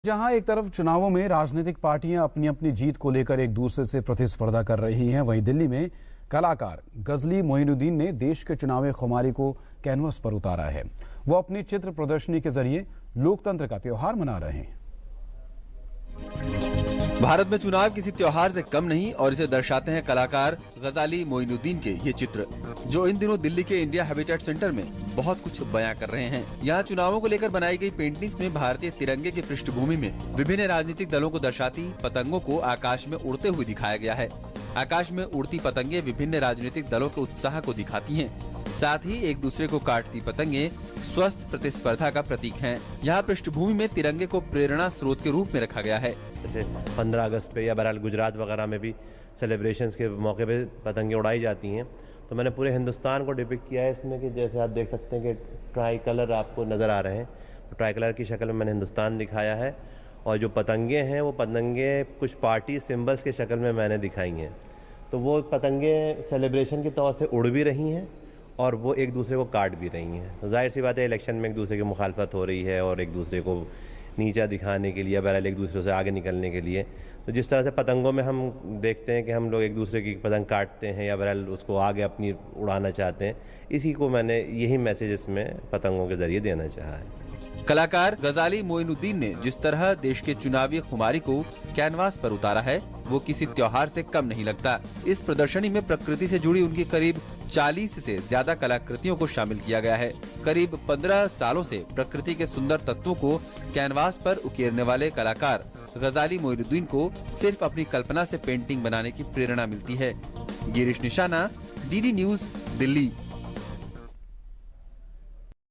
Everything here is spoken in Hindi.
जहां एक तरफ चुनावों में राजनीतिक पार्टियां अपनी अपनी जीत को लेकर एक दूसरे से प्रतिस्पर्धा कर रही हैं, वहीं दिल्ली में कलाकार गजली मोइनुद्दीन ने देश के चुनावी खुमारी को कैनवस पर उतारा है। वो अपनी चित्र प्रदर्शनी के जरिए लोकतंत्र का त्योहार मना रहे हैं। भारत में चुनाव किसी त्योहार से कम नहीं और इसे दर्शाते हैं कलाकार गजाली मोइनुद्दीन के ये चित्र, जो इन दिनों दिल्ली के इंडिया हैबिटेट सेंटर में बहुत कुछ बयां कर रहे हैं। यहाँ चुनावों को लेकर बनाई गई पेंटिंग्स में भारतीय तिरंगे की पृष्ठभूमि में विभिन्न राजनीतिक दलों को दर्शाती पतंगों को आकाश में उड़ते हुए दिखाया गया है। आकाश में उड़ती पतंगे विभिन्न राजनीतिक दलों के उत्साह को दिखाती हैं। साथ ही एक दूसरे को काटती पतंगे स्वस्थ प्रतिस्पर्धा का प्रतीक हैं। यहाँ पृष्ठभूमि में तिरंगे को प्रेरणा स्रोत के रूप में रखा गया है। जैसे 15 अगस्त पे या बहरहाल गुजरात वगैरह में भी सेलिब्रेशंस के मौके पे पतंगे उड़ाई जाती हैं, तो मैंने पूरे हिंदुस्तान को डिपिक्ट किया है इसमें कि जैसे आप देख सकते हैं कि ट्राई कलर आपको नज़र आ रहे हैं, तो ट्राई कलर की शक्ल में मैंने हिंदुस्तान दिखाया है और जो पतंगे हैं वो पतंगे कुछ पार्टी सिम्बल्स की शक्ल में मैंने दिखाई हैं। तो वो पतंगे सेलिब्रेशन के तौर से उड़ भी रही हैं और वो एक दूसरे को काट भी रही हैं। तो जाहिर सी बात है इलेक्शन में एक दूसरे की मुखालफत हो रही है और एक दूसरे को नीचा दिखाने के लिए, बहरहाल एक दूसरे से आगे निकलने के लिए। तो जिस तरह से पतंगों में हम देखते हैं कि हम लोग एक दूसरे की पतंग काटते हैं या बहरहाल उसको आगे अपनी उड़ाना चाहते हैं, इसी को मैंने यही मैसेज इसमें पतंगों के जरिए देना चाहा है। कलाकार गजाली मोइनुद्दीन ने जिस तरह देश के चुनावी खुमारी को कैनवास पर उतारा है, वो किसी त्योहार से कम नहीं लगता। इस प्रदर्शनी में प्रकृति से जुड़ी उनकी करीब 40 से ज्यादा कलाकृतियों को शामिल किया गया है। करीब 15 सालों से प्रकृति के सुंदर तत्वों को कैनवास पर उकेरने वाले कलाकार गजाली मोइनुद्दीन को सिर्फ अपनी कल्पना से पेंटिंग बनाने की प्रेरणा मिलती है। गिरीश निशाना, डीडी न्यूज़, दिल्ली।